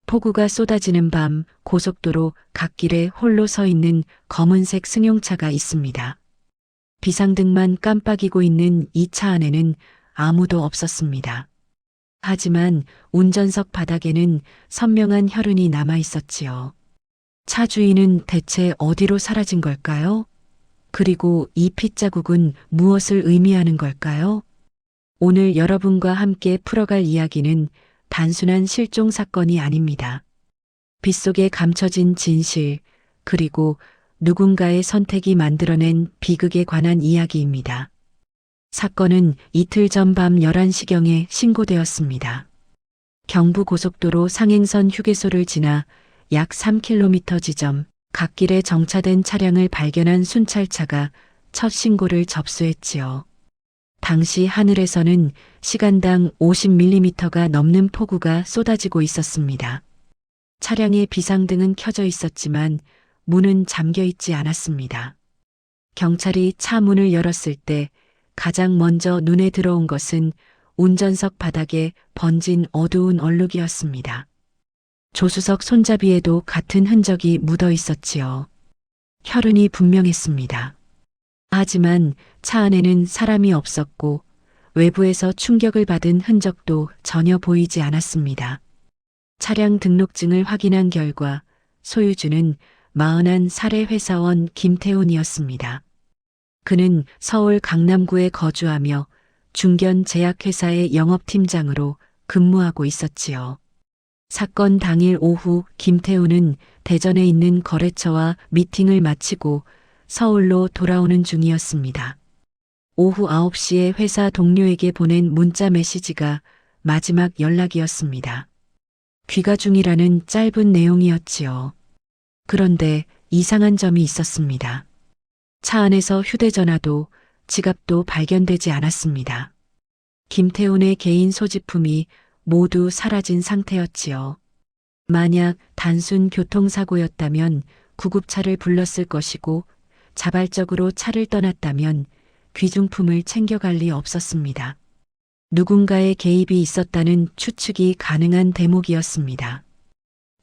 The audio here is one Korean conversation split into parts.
폭우가 쏟아지는 밤 고속도로 갓길에 홀로 서 있는 검은색 승용차가 있습니다. 비상등만 깜빡이고 있는 이 차 안에는 아무도 없었습니다. 하지만 운전석 바닥에는 선명한 혈흔이 남아 있었지요. 차 주인은 대체 어디로 사라진 걸까요? 그리고 이 핏자국은 무엇을 의미하는 걸까요? 오늘 여러분과 함께 풀어갈 이야기는 단순한 실종 사건이 아닙니다. 빗속에 감춰진 진실, 그리고 누군가의 선택이 만들어낸 비극에 관한 이야기입니다. 사건은 이틀 전 밤 11시경에 신고되었습니다. 경부고속도로 상행선 휴게소를 지나 약 3km 지점, 갓길에 정차된 차량을 발견한 순찰차가 첫 신고를 접수했지요. 당시 하늘에서는 시간당 50mm가 넘는 폭우가 쏟아지고 있었습니다. 차량의 비상등은 켜져 있었지만 문은 잠겨 있지 않았습니다. 경찰이 차 문을 열었을 때 가장 먼저 눈에 들어온 것은 운전석 바닥에 번진 어두운 얼룩이었습니다. 조수석 손잡이에도 같은 흔적이 묻어 있었지요. 혈흔이 분명했습니다. 하지만 차 안에는 사람이 없었고 외부에서 충격을 받은 흔적도 전혀 보이지 않았습니다. 차량 등록증을 확인한 결과 소유주는 41살의 회사원 김태훈이었습니다. 그는 서울 강남구에 거주하며 중견 제약회사의 영업팀장으로 근무하고 있었지요. 사건 당일 오후 김태훈은 대전에 있는 거래처와 미팅을 마치고 서울로 돌아오는 중이었습니다. 오후 9시에 회사 동료에게 보낸 문자 메시지가 마지막 연락이었습니다. 귀가 중이라는 짧은 내용이었지요. 그런데 이상한 점이 있었습니다. 차 안에서 휴대전화도 지갑도 발견되지 않았습니다. 김태훈의 개인 소지품이 모두 사라진 상태였지요. 만약 단순 교통사고였다면 구급차를 불렀을 것이고 자발적으로 차를 떠났다면 귀중품을 챙겨갈 리 없었습니다. 누군가의 개입이 있었다는 추측이 가능한 대목이었습니다.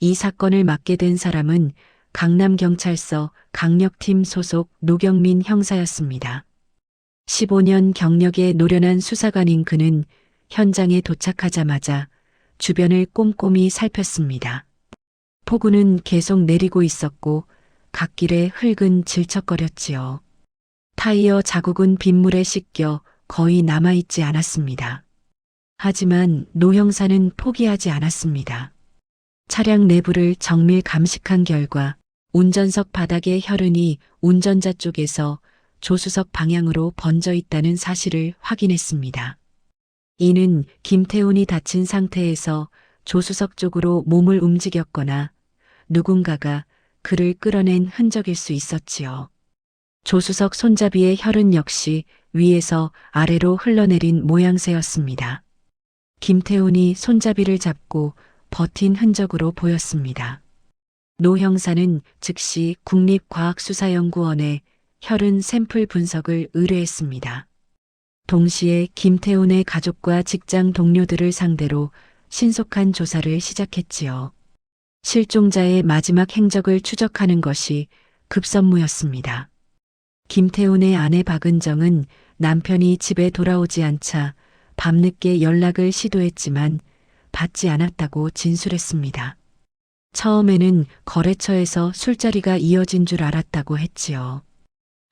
이 사건을 맡게 된 사람은 강남경찰서 강력팀 소속 노경민 형사였습니다. 15년 경력의 노련한 수사관인 그는 현장에 도착하자마자 주변을 꼼꼼히 살폈습니다. 폭우는 계속 내리고 있었고 갓길에 흙은 질척거렸지요. 타이어 자국은 빗물에 씻겨 거의 남아있지 않았습니다. 하지만 노 형사는 포기하지 않았습니다. 차량 내부를 정밀 감식한 결과 운전석 바닥의 혈흔이 운전자 쪽에서 조수석 방향으로 번져 있다는 사실을 확인했습니다. 이는 김태훈이 다친 상태에서 조수석 쪽으로 몸을 움직였거나 누군가가 그를 끌어낸 흔적일 수 있었지요. 조수석 손잡이의 혈흔 역시 위에서 아래로 흘러내린 모양새였습니다. 김태훈이 손잡이를 잡고 버틴 흔적으로 보였습니다. 노 형사는 즉시 국립과학수사연구원에 혈흔 샘플 분석을 의뢰했습니다. 동시에 김태훈의 가족과 직장 동료들을 상대로 신속한 조사를 시작했지요. 실종자의 마지막 행적을 추적하는 것이 급선무였습니다. 김태훈의 아내 박은정은 남편이 집에 돌아오지 않자 밤늦게 연락을 시도했지만 받지 않았다고 진술했습니다. 처음에는 거래처에서 술자리가 이어진 줄 알았다고 했지요.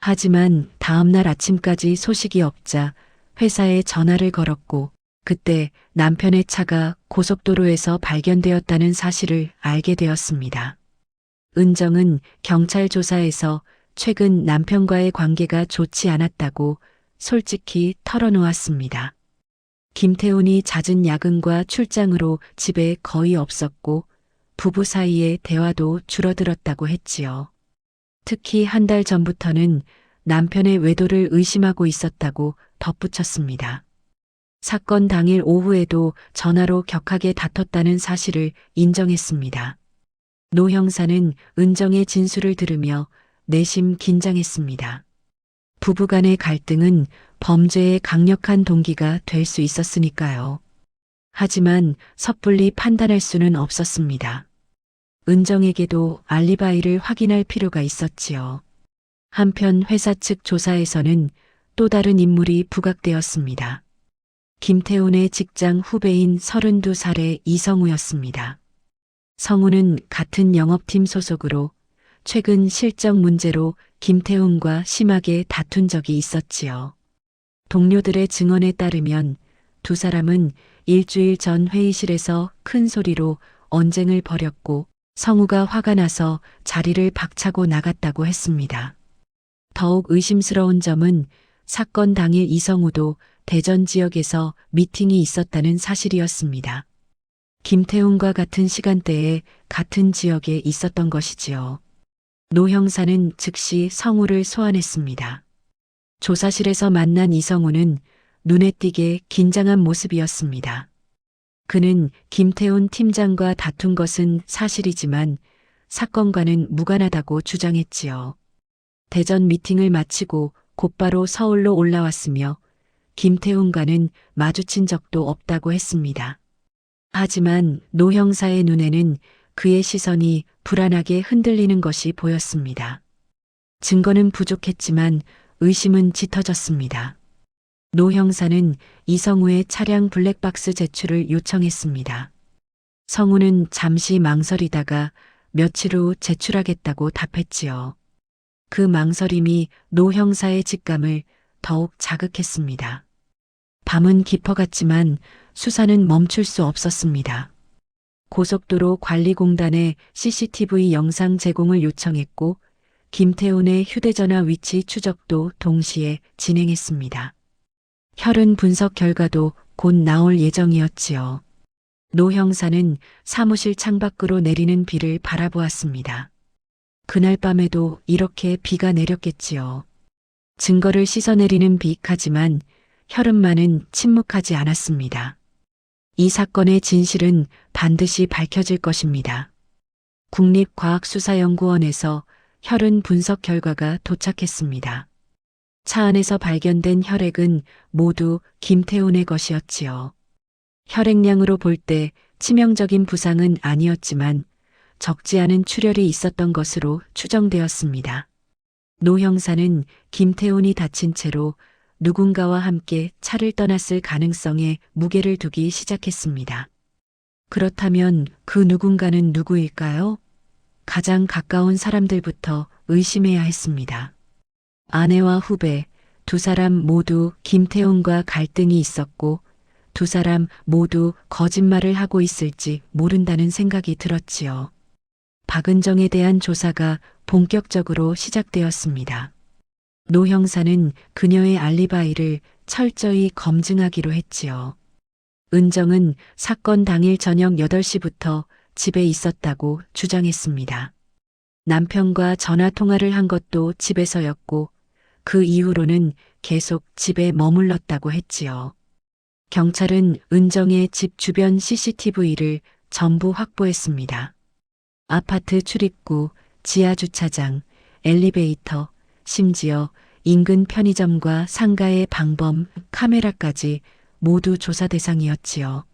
하지만 다음날 아침까지 소식이 없자 회사에 전화를 걸었고 그때 남편의 차가 고속도로에서 발견되었다는 사실을 알게 되었습니다. 은정은 경찰 조사에서 최근 남편과의 관계가 좋지 않았다고 솔직히 털어놓았습니다. 김태훈이 잦은 야근과 출장으로 집에 거의 없었고 부부 사이의 대화도 줄어들었다고 했지요. 특히 한 달 전부터는 남편의 외도를 의심하고 있었다고 덧붙였습니다. 사건 당일 오후에도 전화로 격하게 다퉜다는 사실을 인정했습니다. 노 형사는 은정의 진술을 들으며 내심 긴장했습니다. 부부간의 갈등은 범죄의 강력한 동기가 될 수 있었으니까요. 하지만 섣불리 판단할 수는 없었습니다. 은정에게도 알리바이를 확인할 필요가 있었지요. 한편 회사 측 조사에서는 또 다른 인물이 부각되었습니다. 김태훈의 직장 후배인 32살의 이성우였습니다. 성우는 같은 영업팀 소속으로 최근 실적 문제로 김태훈과 심하게 다툰 적이 있었지요. 동료들의 증언에 따르면 두 사람은 일주일 전 회의실에서 큰 소리로 언쟁을 벌였고 성우가 화가 나서 자리를 박차고 나갔다고 했습니다. 더욱 의심스러운 점은 사건 당일 이성우도 대전 지역에서 미팅이 있었다는 사실이었습니다. 김태훈과 같은 시간대에 같은 지역에 있었던 것이지요. 노 형사는 즉시 성우를 소환했습니다. 조사실에서 만난 이성우는 눈에 띄게 긴장한 모습이었습니다. 그는 김태훈 팀장과 다툰 것은 사실이지만 사건과는 무관하다고 주장했지요. 대전 미팅을 마치고 곧바로 서울로 올라왔으며 김태훈과는 마주친 적도 없다고 했습니다. 하지만 노 형사의 눈에는 그의 시선이 불안하게 흔들리는 것이 보였습니다. 증거는 부족했지만 의심은 짙어졌습니다. 노 형사는 이성우의 차량 블랙박스 제출을 요청했습니다. 성우는 잠시 망설이다가 며칠 후 제출하겠다고 답했지요. 그 망설임이 노 형사의 직감을 더욱 자극했습니다. 밤은 깊어갔지만 수사는 멈출 수 없었습니다. 고속도로 관리공단에 CCTV 영상 제공을 요청했고 김태훈의 휴대전화 위치 추적도 동시에 진행했습니다. 혈흔 분석 결과도 곧 나올 예정이었지요. 노 형사는 사무실 창밖으로 내리는 비를 바라보았습니다. 그날 밤에도 이렇게 비가 내렸겠지요. 증거를 씻어내리는 비하지만 혈흔만은 침묵하지 않았습니다. 이 사건의 진실은 반드시 밝혀질 것입니다. 국립과학수사연구원에서 혈흔 분석 결과가 도착했습니다. 차 안에서 발견된 혈액은 모두 김태훈의 것이었지요. 혈액량으로 볼 때 치명적인 부상은 아니었지만 적지 않은 출혈이 있었던 것으로 추정되었습니다. 노 형사는 김태훈이 다친 채로 누군가와 함께 차를 떠났을 가능성에 무게를 두기 시작했습니다. 그렇다면 그 누군가는 누구일까요? 가장 가까운 사람들부터 의심해야 했습니다. 아내와 후배, 두 사람 모두 김태훈과 갈등이 있었고 두 사람 모두 거짓말을 하고 있을지 모른다는 생각이 들었지요. 박은정에 대한 조사가 본격적으로 시작되었습니다. 노 형사는 그녀의 알리바이를 철저히 검증하기로 했지요. 은정은 사건 당일 저녁 8시부터 집에 있었다고 주장했습니다. 남편과 전화 통화를 한 것도 집에서였고 그 이후로는 계속 집에 머물렀다고 했지요. 경찰은 은정의 집 주변 CCTV를 전부 확보했습니다. 아파트 출입구, 지하 주차장, 엘리베이터, 심지어 인근 편의점과 상가의 방범, 카메라까지 모두 조사 대상이었지요.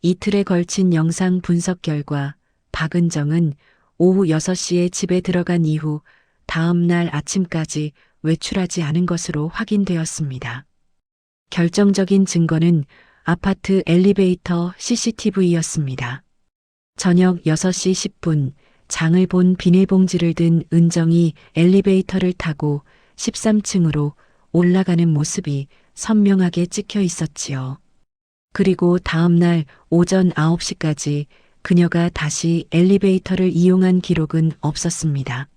이틀에 걸친 영상 분석 결과 박은정은 오후 6시에 집에 들어간 이후 다음 날 아침까지 외출하지 않은 것으로 확인되었습니다. 결정적인 증거는 아파트 엘리베이터 CCTV였습니다. 저녁 6시 10분 장을 본 비닐봉지를 든 은정이 엘리베이터를 타고 13층으로 올라가는 모습이 선명하게 찍혀 있었지요. 그리고 다음 날 오전 9시까지 그녀가 다시 엘리베이터를 이용한 기록은 없었습니다.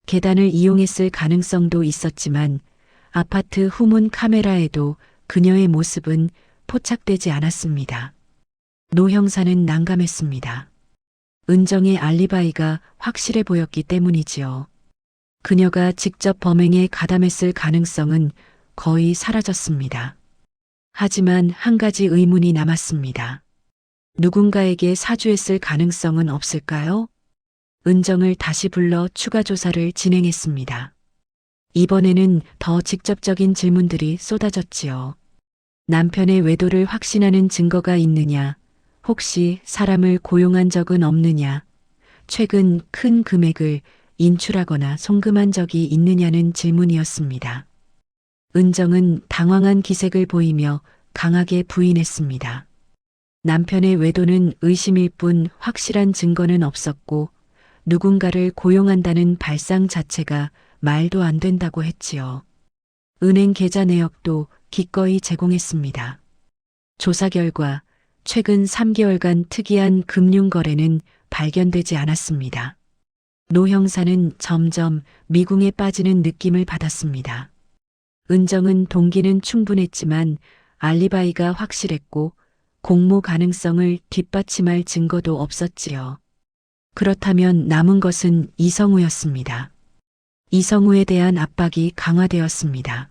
계단을 이용했을 가능성도 있었지만 아파트 후문 카메라에도 그녀의 모습은 포착되지 않았습니다. 노 형사는 난감했습니다. 은정의 알리바이가 확실해 보였기 때문이지요. 그녀가 직접 범행에 가담했을 가능성은 거의 사라졌습니다. 하지만 한 가지 의문이 남았습니다. 누군가에게 사주했을 가능성은 없을까요? 은정을 다시 불러 추가 조사를 진행했습니다. 이번에는 더 직접적인 질문들이 쏟아졌지요. 남편의 외도를 확신하는 증거가 있느냐, 혹시 사람을 고용한 적은 없느냐, 최근 큰 금액을 인출하거나 송금한 적이 있느냐는 질문이었습니다. 은정은 당황한 기색을 보이며 강하게 부인했습니다. 남편의 외도는 의심일 뿐 확실한 증거는 없었고 누군가를 고용한다는 발상 자체가 말도 안 된다고 했지요. 은행 계좌 내역도 기꺼이 제공했습니다. 조사 결과 최근 3개월간 특이한 금융 거래는 발견되지 않았습니다. 노 형사는 점점 미궁에 빠지는 느낌을 받았습니다. 은정은 동기는 충분했지만 알리바이가 확실했고 공모 가능성을 뒷받침할 증거도 없었지요. 그렇다면 남은 것은 이성우였습니다. 이성우에 대한 압박이 강화되었습니다.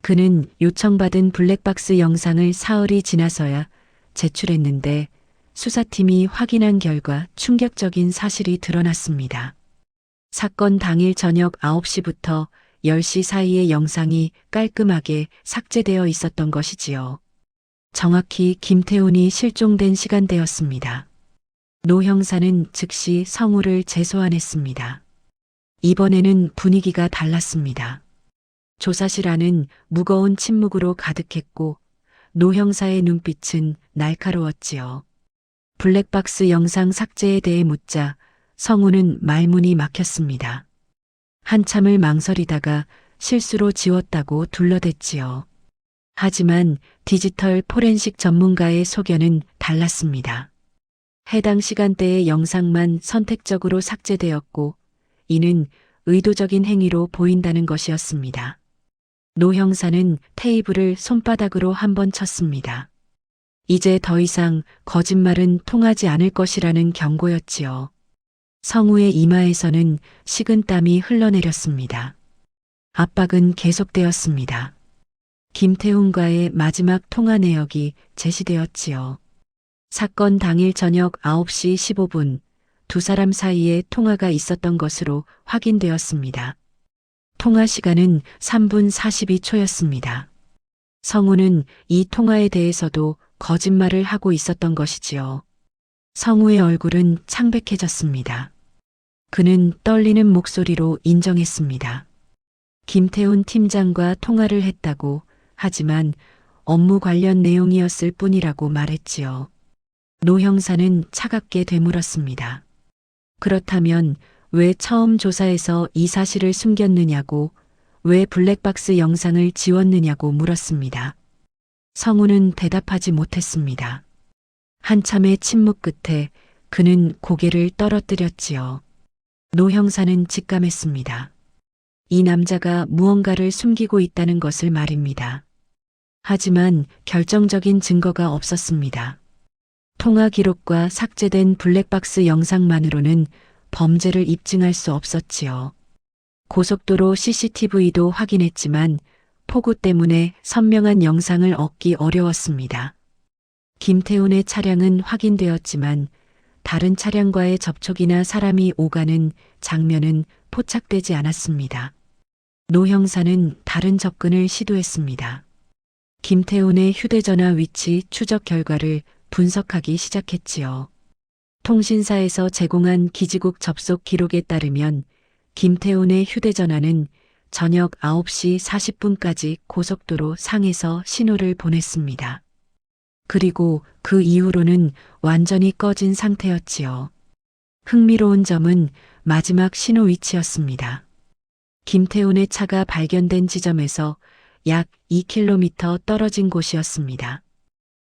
그는 요청받은 블랙박스 영상을 사흘이 지나서야 제출했는데 수사팀이 확인한 결과 충격적인 사실이 드러났습니다. 사건 당일 저녁 9시부터 10시 사이의 영상이 깔끔하게 삭제되어 있었던 것이지요. 정확히 김태훈이 실종된 시간대였습니다. 노 형사는 즉시 성우를 재소환했습니다. 이번에는 분위기가 달랐습니다. 조사실 안은 무거운 침묵으로 가득했고 노 형사의 눈빛은 날카로웠지요. 블랙박스 영상 삭제에 대해 묻자 성우는 말문이 막혔습니다. 한참을 망설이다가 실수로 지웠다고 둘러댔지요. 하지만 디지털 포렌식 전문가의 소견은 달랐습니다. 해당 시간대의 영상만 선택적으로 삭제되었고 이는 의도적인 행위로 보인다는 것이었습니다. 노 형사는 테이블을 손바닥으로 한번 쳤습니다. 이제 더 이상 거짓말은 통하지 않을 것이라는 경고였지요. 성우의 이마에서는 식은땀이 흘러내렸습니다. 압박은 계속되었습니다. 김태훈과의 마지막 통화 내역이 제시되었지요. 사건 당일 저녁 9시 15분 두 사람 사이에 통화가 있었던 것으로 확인되었습니다. 통화 시간은 3분 42초였습니다. 성우는 이 통화에 대해서도 거짓말을 하고 있었던 것이지요. 성우의 얼굴은 창백해졌습니다. 그는 떨리는 목소리로 인정했습니다. 김태훈 팀장과 통화를 했다고, 하지만 업무 관련 내용이었을 뿐이라고 말했지요. 노 형사는 차갑게 되물었습니다. 그렇다면 왜 처음 조사에서 이 사실을 숨겼느냐고, 왜 블랙박스 영상을 지웠느냐고 물었습니다. 성우는 대답하지 못했습니다. 한참의 침묵 끝에 그는 고개를 떨어뜨렸지요. 노 형사는 직감했습니다. 이 남자가 무언가를 숨기고 있다는 것을 말입니다. 하지만 결정적인 증거가 없었습니다. 통화 기록과 삭제된 블랙박스 영상만으로는 범죄를 입증할 수 없었지요. 고속도로 CCTV도 확인했지만 폭우 때문에 선명한 영상을 얻기 어려웠습니다. 김태훈의 차량은 확인되었지만 다른 차량과의 접촉이나 사람이 오가는 장면은 포착되지 않았습니다. 노 형사는 다른 접근을 시도했습니다. 김태훈의 휴대전화 위치 추적 결과를 분석하기 시작했지요. 통신사에서 제공한 기지국 접속 기록에 따르면 김태훈의 휴대전화는 저녁 9시 40분까지 고속도로 상에서 신호를 보냈습니다. 그리고 그 이후로는 완전히 꺼진 상태였지요. 흥미로운 점은 마지막 신호 위치였습니다. 김태훈의 차가 발견된 지점에서 약 2km 떨어진 곳이었습니다.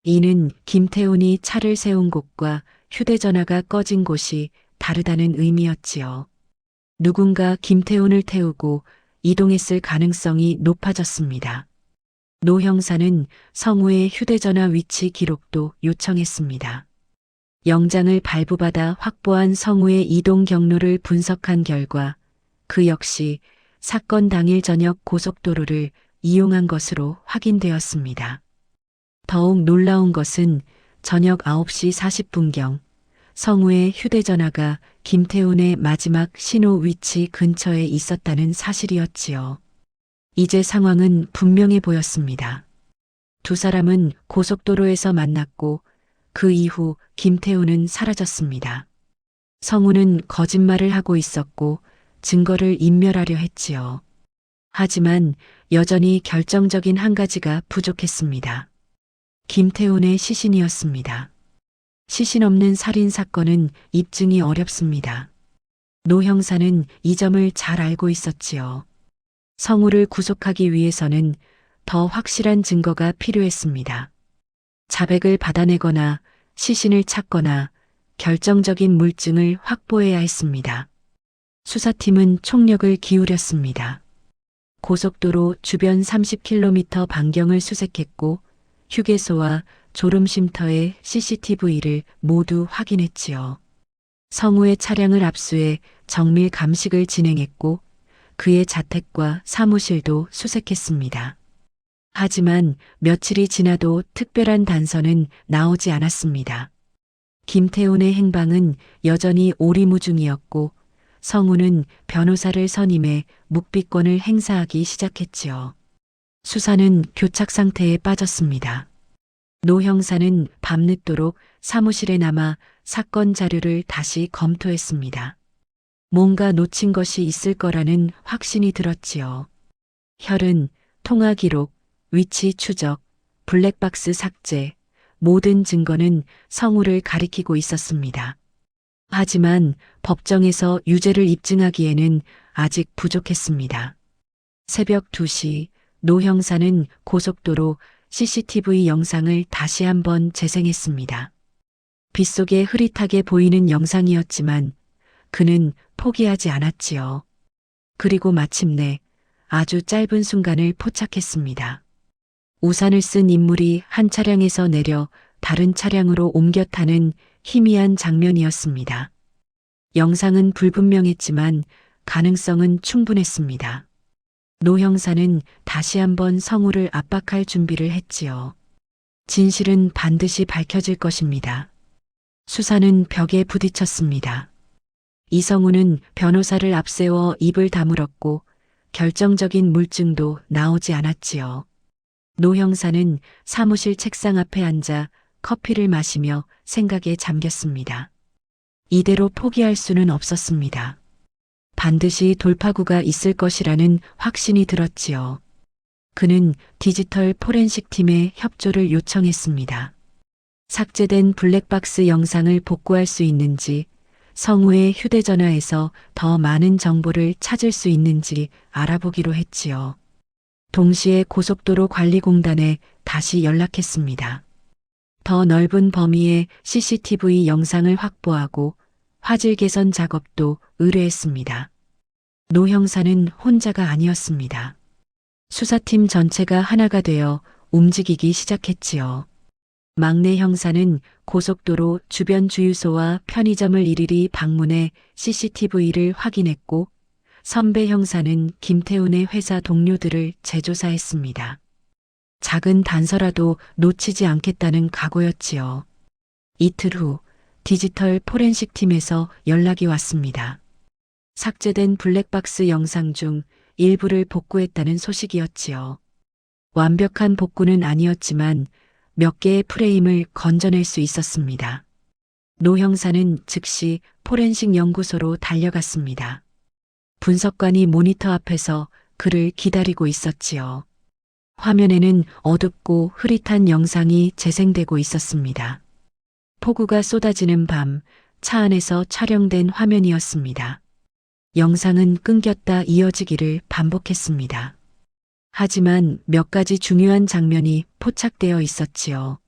이는 김태훈이 차를 세운 곳과 휴대전화가 꺼진 곳이 다르다는 의미였지요. 누군가 김태훈을 태우고 이동했을 가능성이 높아졌습니다. 노 형사는 성우의 휴대전화 위치 기록도 요청했습니다. 영장을 발부받아 확보한 성우의 이동 경로를 분석한 결과 그 역시 사건 당일 저녁 고속도로를 이용한 것으로 확인되었습니다. 더욱 놀라운 것은 저녁 9시 40분경 성우의 휴대전화가 김태훈의 마지막 신호 위치 근처에 있었다는 사실이었지요. 이제 상황은 분명해 보였습니다. 두 사람은 고속도로에서 만났고 그 이후 김태우는 사라졌습니다. 성우는 거짓말을 하고 있었고 증거를 인멸하려 했지요. 하지만 여전히 결정적인 한 가지가 부족했습니다. 김태훈의 시신이었습니다. 시신 없는 살인 사건은 입증이 어렵습니다. 노 형사는 이 점을 잘 알고 있었지요. 성우를 구속하기 위해서는 더 확실한 증거가 필요했습니다. 자백을 받아내거나 시신을 찾거나 결정적인 물증을 확보해야 했습니다. 수사팀은 총력을 기울였습니다. 고속도로 주변 30km 반경을 수색했고 휴게소와 졸음쉼터의 CCTV를 모두 확인했지요. 성우의 차량을 압수해 정밀 감식을 진행했고 그의 자택과 사무실도 수색했습니다. 하지만 며칠이 지나도 특별한 단서는 나오지 않았습니다. 김태훈의 행방은 여전히 오리무중이었고 성우는 변호사를 선임해 묵비권을 행사하기 시작했지요. 수사는 교착 상태에 빠졌습니다. 노 형사는 밤늦도록 사무실에 남아 사건 자료를 다시 검토했습니다. 뭔가 놓친 것이 있을 거라는 확신이 들었지요. 혈흔, 통화 기록, 위치 추적, 블랙박스 삭제, 모든 증거는 성우를 가리키고 있었습니다. 하지만 법정에서 유죄를 입증하기에는 아직 부족했습니다. 새벽 2시 노 형사는 고속도로 CCTV 영상을 다시 한번 재생했습니다. 빗속에 흐릿하게 보이는 영상이었지만 그는 포기하지 않았지요. 그리고 마침내 아주 짧은 순간을 포착했습니다. 우산을 쓴 인물이 한 차량에서 내려 다른 차량으로 옮겨 타는 희미한 장면이었습니다. 영상은 불분명했지만 가능성은 충분했습니다. 노 형사는 다시 한번 성우를 압박할 준비를 했지요. 진실은 반드시 밝혀질 것입니다. 수사는 벽에 부딪혔습니다. 이성우는 변호사를 앞세워 입을 다물었고 결정적인 물증도 나오지 않았지요. 노 형사는 사무실 책상 앞에 앉아 커피를 마시며 생각에 잠겼습니다. 이대로 포기할 수는 없었습니다. 반드시 돌파구가 있을 것이라는 확신이 들었지요. 그는 디지털 포렌식 팀에 협조를 요청했습니다. 삭제된 블랙박스 영상을 복구할 수 있는지, 성우의 휴대전화에서 더 많은 정보를 찾을 수 있는지 알아보기로 했지요. 동시에 고속도로 관리공단에 다시 연락했습니다. 더 넓은 범위의 CCTV 영상을 확보하고 화질 개선 작업도 의뢰했습니다. 노 형사는 혼자가 아니었습니다. 수사팀 전체가 하나가 되어 움직이기 시작했지요. 막내 형사는 고속도로 주변 주유소와 편의점을 일일이 방문해 CCTV를 확인했고 선배 형사는 김태훈의 회사 동료들을 재조사했습니다. 작은 단서라도 놓치지 않겠다는 각오였지요. 이틀 후 디지털 포렌식 팀에서 연락이 왔습니다. 삭제된 블랙박스 영상 중 일부를 복구했다는 소식이었지요. 완벽한 복구는 아니었지만 몇 개의 프레임을 건져낼 수 있었습니다. 노 형사는 즉시 포렌식 연구소로 달려갔습니다. 분석관이 모니터 앞에서 그를 기다리고 있었지요. 화면에는 어둡고 흐릿한 영상이 재생되고 있었습니다. 폭우가 쏟아지는 밤, 차 안에서 촬영된 화면이었습니다. 영상은 끊겼다 이어지기를 반복했습니다. 하지만 몇 가지 중요한 장면이 포착되어 있었지요.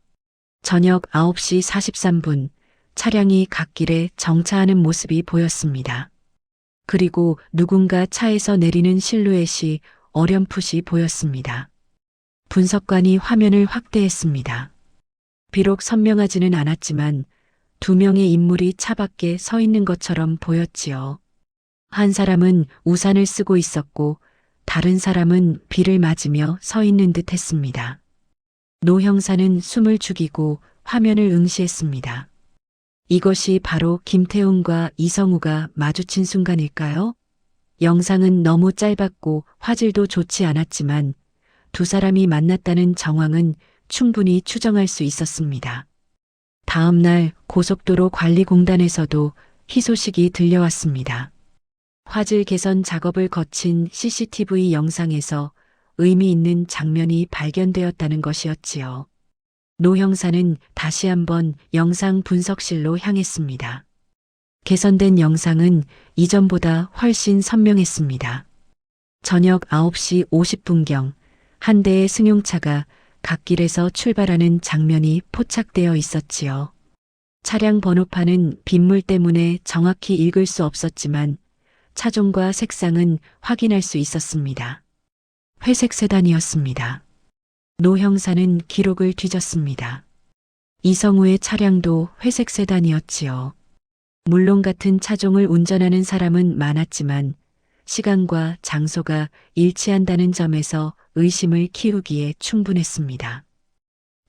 저녁 9시 43분, 차량이 갓길에 정차하는 모습이 보였습니다. 그리고 누군가 차에서 내리는 실루엣이 어렴풋이 보였습니다. 분석관이 화면을 확대했습니다. 비록 선명하지는 않았지만 두 명의 인물이 차 밖에 서 있는 것처럼 보였지요. 한 사람은 우산을 쓰고 있었고 다른 사람은 비를 맞으며 서 있는 듯 했습니다. 노 형사는 숨을 죽이고 화면을 응시했습니다. 이것이 바로 김태훈과 이성우가 마주친 순간일까요? 영상은 너무 짧았고 화질도 좋지 않았지만 두 사람이 만났다는 정황은 충분히 추정할 수 있었습니다. 다음 날 고속도로 관리공단에서도 희소식이 들려왔습니다. 화질 개선 작업을 거친 CCTV 영상에서 의미 있는 장면이 발견되었다는 것이었지요. 노 형사는 다시 한번 영상 분석실로 향했습니다. 개선된 영상은 이전보다 훨씬 선명했습니다. 저녁 9시 50분경 한 대의 승용차가 갓길에서 출발하는 장면이 포착되어 있었지요. 차량 번호판은 빗물 때문에 정확히 읽을 수 없었지만 차종과 색상은 확인할 수 있었습니다. 회색 세단이었습니다. 노 형사는 기록을 뒤졌습니다. 이성우의 차량도 회색 세단이었지요. 물론 같은 차종을 운전하는 사람은 많았지만 시간과 장소가 일치한다는 점에서 의심을 키우기에 충분했습니다.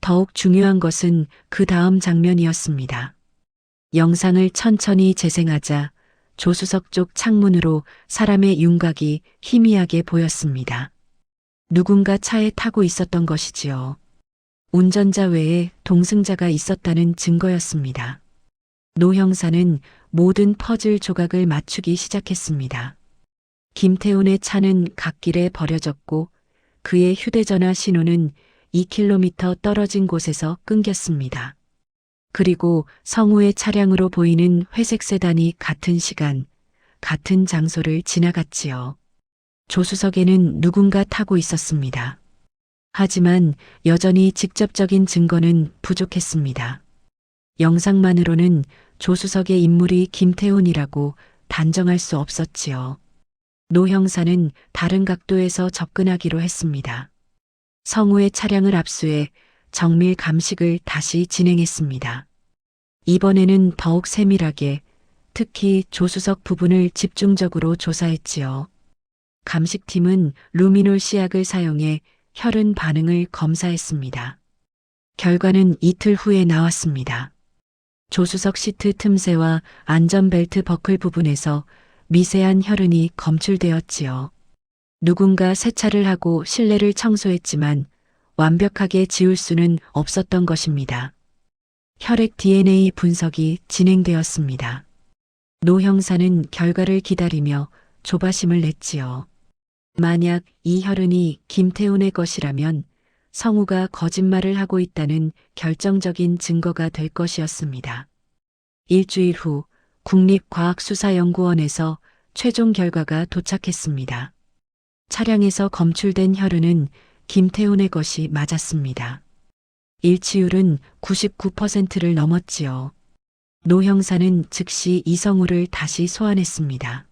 더욱 중요한 것은 그 다음 장면이었습니다. 영상을 천천히 재생하자 조수석 쪽 창문으로 사람의 윤곽이 희미하게 보였습니다. 누군가 차에 타고 있었던 것이지요. 운전자 외에 동승자가 있었다는 증거였습니다. 노 형사는 모든 퍼즐 조각을 맞추기 시작했습니다. 김태훈의 차는 갓길에 버려졌고 그의 휴대전화 신호는 2km 떨어진 곳에서 끊겼습니다. 그리고 성우의 차량으로 보이는 회색 세단이 같은 시간, 같은 장소를 지나갔지요. 조수석에는 누군가 타고 있었습니다. 하지만 여전히 직접적인 증거는 부족했습니다. 영상만으로는 조수석의 인물이 김태훈이라고 단정할 수 없었지요. 노 형사는 다른 각도에서 접근하기로 했습니다. 성우의 차량을 압수해 정밀 감식을 다시 진행했습니다. 이번에는 더욱 세밀하게, 특히 조수석 부분을 집중적으로 조사했지요. 감식팀은 루미놀 시약을 사용해 혈흔 반응을 검사했습니다. 결과는 이틀 후에 나왔습니다. 조수석 시트 틈새와 안전벨트 버클 부분에서 미세한 혈흔이 검출되었지요. 누군가 세차를 하고 실내를 청소했지만 완벽하게 지울 수는 없었던 것입니다. 혈액 DNA 분석이 진행되었습니다. 노 형사는 결과를 기다리며 조바심을 냈지요. 만약 이 혈흔이 김태훈의 것이라면 성우가 거짓말을 하고 있다는 결정적인 증거가 될 것이었습니다. 일주일 후 국립과학수사연구원에서 최종 결과가 도착했습니다. 차량에서 검출된 혈흔은 김태훈의 것이 맞았습니다. 일치율은 99%를 넘었지요. 노 형사는 즉시 이성우를 다시 소환했습니다.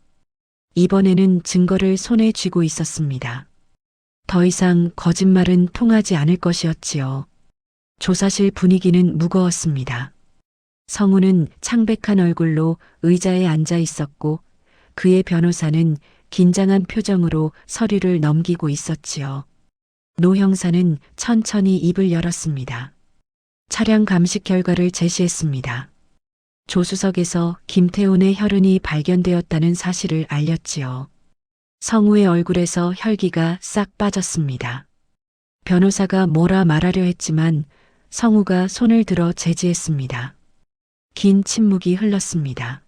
이번에는 증거를 손에 쥐고 있었습니다. 더 이상 거짓말은 통하지 않을 것이었지요. 조사실 분위기는 무거웠습니다. 성우는 창백한 얼굴로 의자에 앉아 있었고 그의 변호사는 긴장한 표정으로 서류를 넘기고 있었지요. 노 형사는 천천히 입을 열었습니다. 차량 감식 결과를 제시했습니다. 조수석에서 김태훈의 혈흔이 발견되었다는 사실을 알렸지요. 성우의 얼굴에서 혈기가 싹 빠졌습니다. 변호사가 뭐라 말하려 했지만 성우가 손을 들어 제지했습니다. 긴 침묵이 흘렀습니다.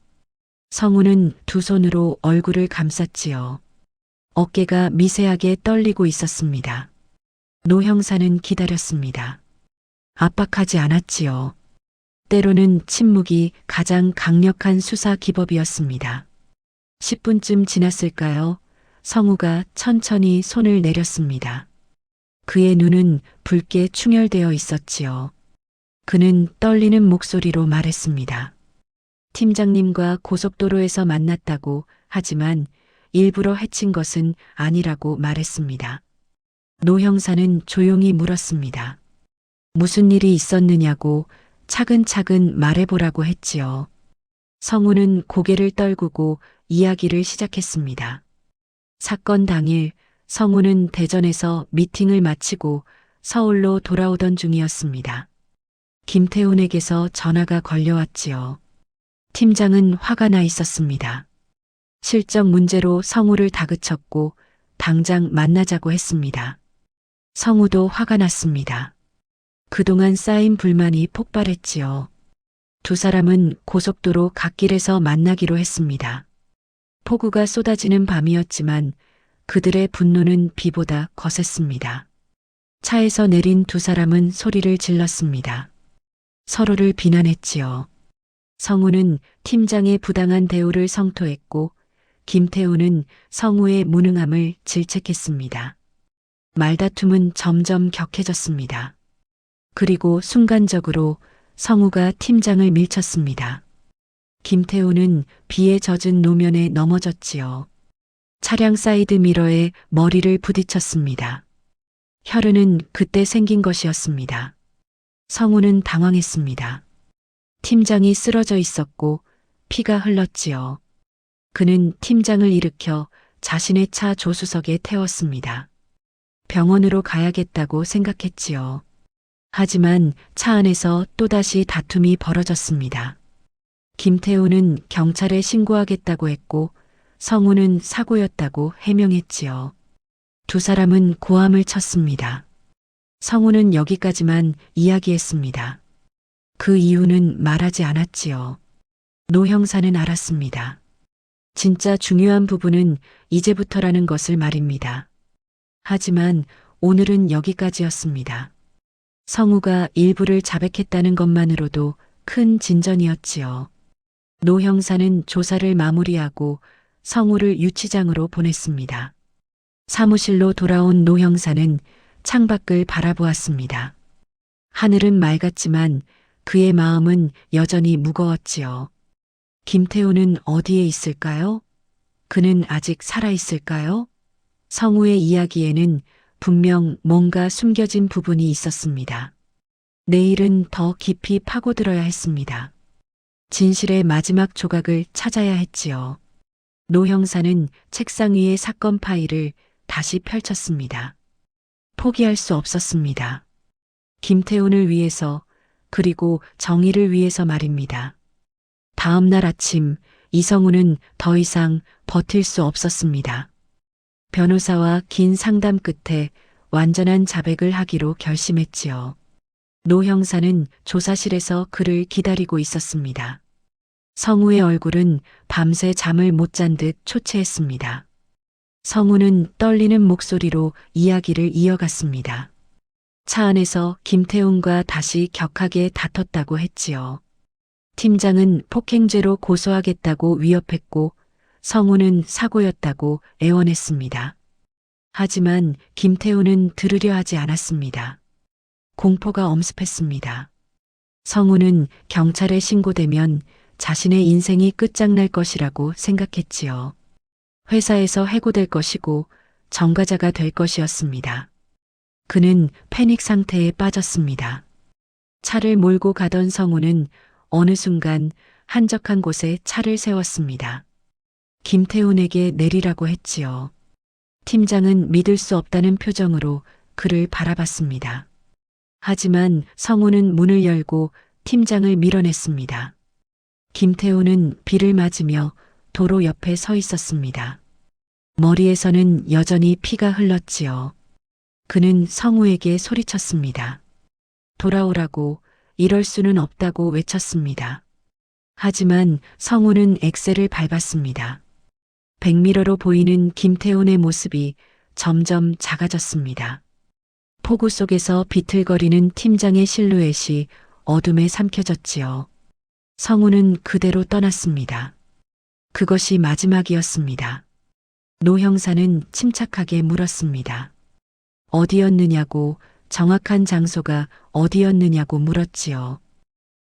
성우는 두 손으로 얼굴을 감쌌지요. 어깨가 미세하게 떨리고 있었습니다. 노 형사는 기다렸습니다. 압박하지 않았지요. 때로는 침묵이 가장 강력한 수사 기법이었습니다. 10분쯤 지났을까요? 성우가 천천히 손을 내렸습니다. 그의 눈은 붉게 충혈되어 있었지요. 그는 떨리는 목소리로 말했습니다. 팀장님과 고속도로에서 만났다고 하지만 일부러 해친 것은 아니라고 말했습니다. 노 형사는 조용히 물었습니다. 무슨 일이 있었느냐고 차근차근 말해보라고 했지요. 성우는 고개를 떨구고 이야기를 시작했습니다. 사건 당일 성우는 대전에서 미팅을 마치고 서울로 돌아오던 중이었습니다. 김태훈에게서 전화가 걸려왔지요. 팀장은 화가 나 있었습니다. 실적 문제로 성우를 다그쳤고 당장 만나자고 했습니다. 성우도 화가 났습니다. 그동안 쌓인 불만이 폭발했지요. 두 사람은 고속도로 갓길에서 만나기로 했습니다. 폭우가 쏟아지는 밤이었지만 그들의 분노는 비보다 거셌습니다. 차에서 내린 두 사람은 소리를 질렀습니다. 서로를 비난했지요. 성우는 팀장의 부당한 대우를 성토했고 김태우는 성우의 무능함을 질책했습니다. 말다툼은 점점 격해졌습니다. 그리고 순간적으로 성우가 팀장을 밀쳤습니다. 김태우는 비에 젖은 노면에 넘어졌지요. 차량 사이드 미러에 머리를 부딪혔습니다. 혈흔은 그때 생긴 것이었습니다. 성우는 당황했습니다. 팀장이 쓰러져 있었고 피가 흘렀지요. 그는 팀장을 일으켜 자신의 차 조수석에 태웠습니다. 병원으로 가야겠다고 생각했지요. 하지만 차 안에서 또다시 다툼이 벌어졌습니다. 김태우는 경찰에 신고하겠다고 했고 성우는 사고였다고 해명했지요. 두 사람은 고함을 쳤습니다. 성우는 여기까지만 이야기했습니다. 그 이유는 말하지 않았지요. 노 형사는 알았습니다. 진짜 중요한 부분은 이제부터라는 것을 말입니다. 하지만 오늘은 여기까지였습니다. 성우가 일부를 자백했다는 것만으로도 큰 진전이었지요. 노 형사는 조사를 마무리하고 성우를 유치장으로 보냈습니다. 사무실로 돌아온 노 형사는 창밖을 바라보았습니다. 하늘은 맑았지만 그의 마음은 여전히 무거웠지요. 김태우는 어디에 있을까요? 그는 아직 살아 있을까요? 성우의 이야기에는 분명 뭔가 숨겨진 부분이 있었습니다. 내일은 더 깊이 파고들어야 했습니다. 진실의 마지막 조각을 찾아야 했지요. 노 형사는 책상 위의 사건 파일을 다시 펼쳤습니다. 포기할 수 없었습니다. 김태훈을 위해서 그리고 정의를 위해서 말입니다. 다음 날 아침 이성우는 더 이상 버틸 수 없었습니다. 변호사와 긴 상담 끝에 완전한 자백을 하기로 결심했지요. 노 형사는 조사실에서 그를 기다리고 있었습니다. 성우의 얼굴은 밤새 잠을 못 잔 듯 초췌했습니다. 성우는 떨리는 목소리로 이야기를 이어갔습니다. 차 안에서 김태훈과 다시 격하게 다퉜다고 했지요. 팀장은 폭행죄로 고소하겠다고 위협했고 성우는 사고였다고 애원했습니다. 하지만 김태훈은 들으려 하지 않았습니다. 공포가 엄습했습니다. 성우는 경찰에 신고되면 자신의 인생이 끝장날 것이라고 생각했지요. 회사에서 해고될 것이고 정과자가 될 것이었습니다. 그는 패닉 상태에 빠졌습니다. 차를 몰고 가던 성우는 어느 순간 한적한 곳에 차를 세웠습니다. 김태훈에게 내리라고 했지요. 팀장은 믿을 수 없다는 표정으로 그를 바라봤습니다. 하지만 성우는 문을 열고 팀장을 밀어냈습니다. 김태훈은 비를 맞으며 도로 옆에 서 있었습니다. 머리에서는 여전히 피가 흘렀지요. 그는 성우에게 소리쳤습니다. 돌아오라고, 이럴 수는 없다고 외쳤습니다. 하지만 성우는 엑셀을 밟았습니다. 백미러로 보이는 김태훈의 모습이 점점 작아졌습니다. 폭우 속에서 비틀거리는 팀장의 실루엣이 어둠에 삼켜졌지요. 성우는 그대로 떠났습니다. 그것이 마지막이었습니다. 노 형사는 침착하게 물었습니다. 어디였느냐고, 정확한 장소가 어디였느냐고 물었지요.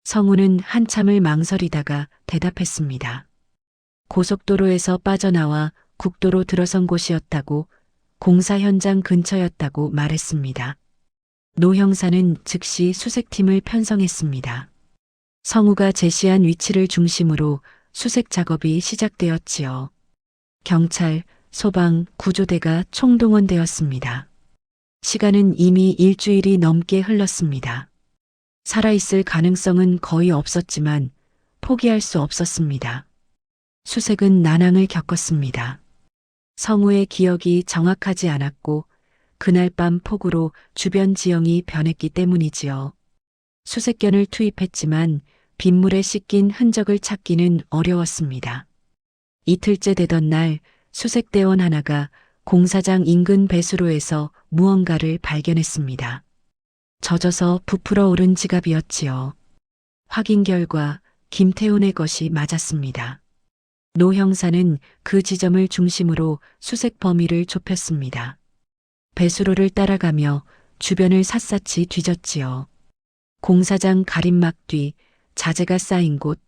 성우는 한참을 망설이다가 대답했습니다. 고속도로에서 빠져나와 국도로 들어선 곳이었다고, 공사 현장 근처였다고 말했습니다. 노 형사는 즉시 수색팀을 편성했습니다. 성우가 제시한 위치를 중심으로 수색 작업이 시작되었지요. 경찰, 소방, 구조대가 총동원되었습니다. 시간은 이미 일주일이 넘게 흘렀습니다. 살아있을 가능성은 거의 없었지만 포기할 수 없었습니다. 수색은 난항을 겪었습니다. 성우의 기억이 정확하지 않았고 그날 밤 폭우로 주변 지형이 변했기 때문이지요. 수색견을 투입했지만 빗물에 씻긴 흔적을 찾기는 어려웠습니다. 이틀째 되던 날 수색대원 하나가 공사장 인근 배수로에서 무언가를 발견했습니다. 젖어서 부풀어 오른 지갑이었지요. 확인 결과 김태훈의 것이 맞았습니다. 노 형사는 그 지점을 중심으로 수색 범위를 좁혔습니다. 배수로를 따라가며 주변을 샅샅이 뒤졌지요. 공사장 가림막 뒤, 자재가 쌓인 곳,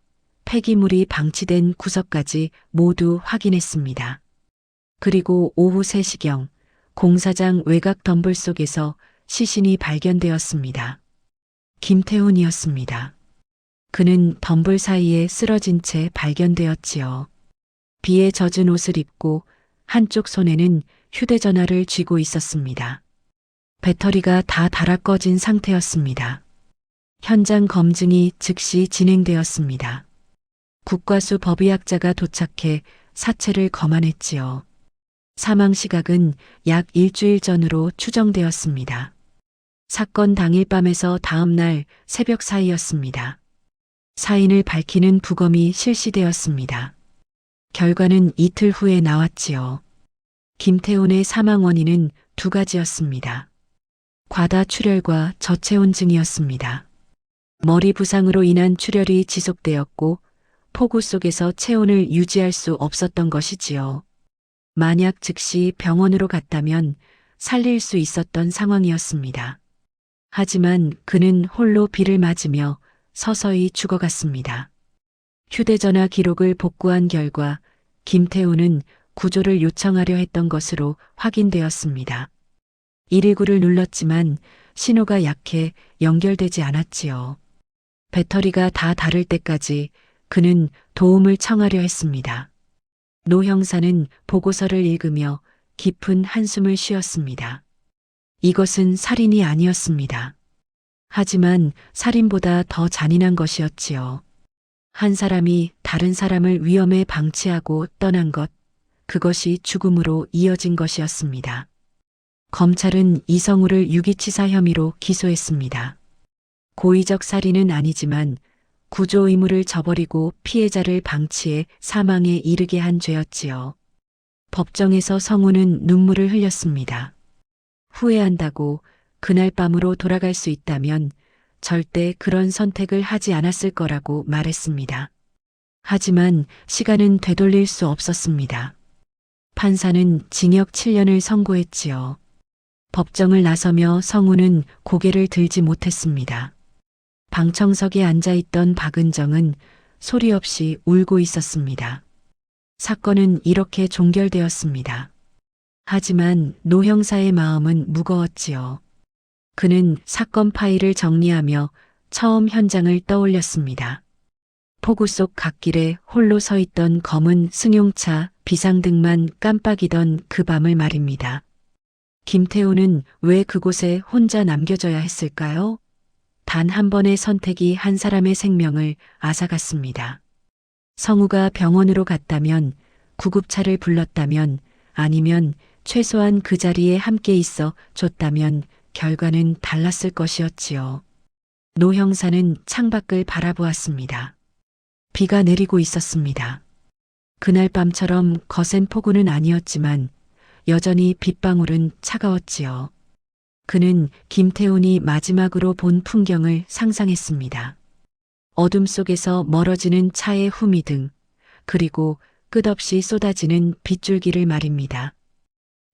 폐기물이 방치된 구석까지 모두 확인했습니다. 그리고 오후 3시경 공사장 외곽 덤불 속에서 시신이 발견되었습니다. 김태훈이었습니다. 그는 덤불 사이에 쓰러진 채 발견되었지요. 비에 젖은 옷을 입고 한쪽 손에는 휴대전화를 쥐고 있었습니다. 배터리가 다 닳아 꺼진 상태였습니다. 현장 검증이 즉시 진행되었습니다. 국과수 법의학자가 도착해 사체를 검안했지요. 사망 시각은 약 일주일 전으로 추정되었습니다. 사건 당일 밤에서 다음 날 새벽 사이였습니다. 사인을 밝히는 부검이 실시되었습니다. 결과는 이틀 후에 나왔지요. 김태훈의 사망 원인은 2가지였습니다. 과다출혈과 저체온증이었습니다. 머리 부상으로 인한 출혈이 지속되었고 폭우 속에서 체온을 유지할 수 없었던 것이지요. 만약 즉시 병원으로 갔다면 살릴 수 있었던 상황이었습니다. 하지만 그는 홀로 비를 맞으며 서서히 죽어갔습니다. 휴대전화 기록을 복구한 결과 김태훈은 구조를 요청하려 했던 것으로 확인되었습니다. 119를 눌렀지만 신호가 약해 연결되지 않았지요. 배터리가 다 닳을 때까지 그는 도움을 청하려 했습니다. 노 형사는 보고서를 읽으며 깊은 한숨을 쉬었습니다. 이것은 살인이 아니었습니다. 하지만 살인보다 더 잔인한 것이었지요. 한 사람이 다른 사람을 위험에 방치하고 떠난 것, 그것이 죽음으로 이어진 것이었습니다. 검찰은 이성우를 유기치사 혐의로 기소했습니다. 고의적 살인은 아니지만 구조 의무를 저버리고 피해자를 방치해 사망에 이르게 한 죄였지요. 법정에서 성우는 눈물을 흘렸습니다. 후회한다고 그날 밤으로 돌아갈 수 있다면 절대 그런 선택을 하지 않았을 거라고 말했습니다. 하지만 시간은 되돌릴 수 없었습니다. 판사는 징역 7년을 선고했지요. 법정을 나서며 성우는 고개를 들지 못했습니다. 방청석에 앉아있던 박은정은 소리 없이 울고 있었습니다. 사건은 이렇게 종결되었습니다. 하지만 노 형사의 마음은 무거웠지요. 그는 사건 파일을 정리하며 처음 현장을 떠올렸습니다. 폭우 속 갓길에 홀로 서 있던 검은 승용차 비상등만 깜빡이던 그 밤을 말입니다. 김태훈은 왜 그곳에 혼자 남겨져야 했을까요? 단 한 번의 선택이 한 사람의 생명을 앗아갔습니다. 성우가 병원으로 갔다면, 구급차를 불렀다면, 아니면 최소한 그 자리에 함께 있어 줬다면 결과는 달랐을 것이었지요. 노 형사는 창밖을 바라보았습니다. 비가 내리고 있었습니다. 그날 밤처럼 거센 폭우는 아니었지만 여전히 빗방울은 차가웠지요. 그는 김태훈이 마지막으로 본 풍경을 상상했습니다. 어둠 속에서 멀어지는 차의 후미등, 그리고 끝없이 쏟아지는 빗줄기를 말입니다.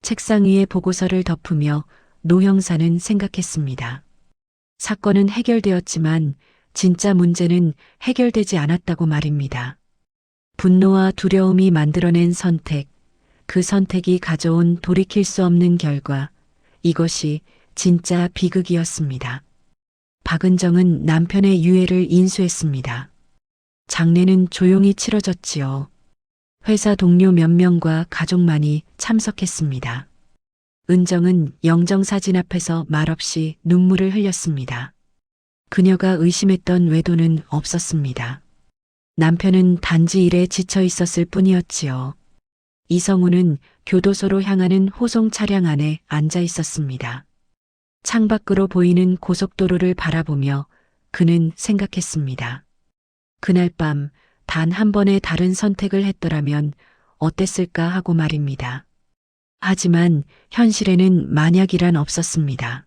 책상 위에 보고서를 덮으며 노 형사는 생각했습니다. 사건은 해결되었지만 진짜 문제는 해결되지 않았다고 말입니다. 분노와 두려움이 만들어낸 선택, 그 선택이 가져온 돌이킬 수 없는 결과, 이것이 진짜 비극이었습니다. 박은정은 남편의 유해를 인수했습니다. 장례는 조용히 치러졌지요. 회사 동료 몇 명과 가족만이 참석했습니다. 은정은 영정사진 앞에서 말없이 눈물을 흘렸습니다. 그녀가 의심했던 외도는 없었습니다. 남편은 단지 일에 지쳐 있었을 뿐이었지요. 이성우는 교도소로 향하는 호송 차량 안에 앉아 있었습니다. 창밖으로 보이는 고속도로를 바라보며 그는 생각했습니다. 그날 밤 단 한 번의 다른 선택을 했더라면 어땠을까 하고 말입니다. 하지만 현실에는 만약이란 없었습니다.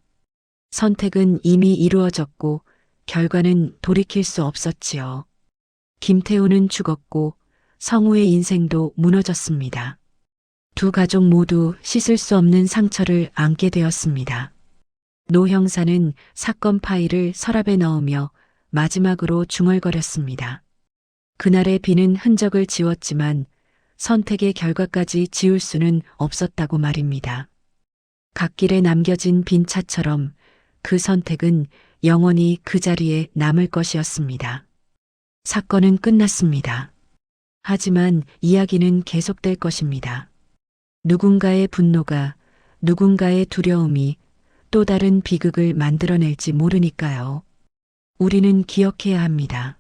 선택은 이미 이루어졌고 결과는 돌이킬 수 없었지요. 김태우는 죽었고 성우의 인생도 무너졌습니다. 두 가족 모두 씻을 수 없는 상처를 안게 되었습니다. 노 형사는 사건 파일을 서랍에 넣으며 마지막으로 중얼거렸습니다. 그날의 비는 흔적을 지웠지만 선택의 결과까지 지울 수는 없었다고 말입니다. 갓길에 남겨진 빈 차처럼 그 선택은 영원히 그 자리에 남을 것이었습니다. 사건은 끝났습니다. 하지만 이야기는 계속될 것입니다. 누군가의 분노가, 누군가의 두려움이 또 다른 비극을 만들어낼지 모르니까요. 우리는 기억해야 합니다.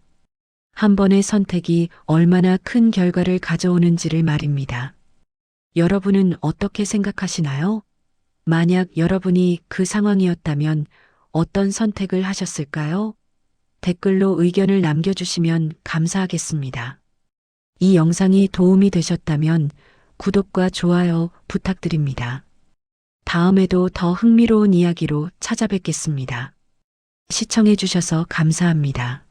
한 번의 선택이 얼마나 큰 결과를 가져오는지를 말입니다. 여러분은 어떻게 생각하시나요? 만약 여러분이 그 상황이었다면 어떤 선택을 하셨을까요? 댓글로 의견을 남겨주시면 감사하겠습니다. 이 영상이 도움이 되셨다면 구독과 좋아요 부탁드립니다. 다음에도 더 흥미로운 이야기로 찾아뵙겠습니다. 시청해주셔서 감사합니다.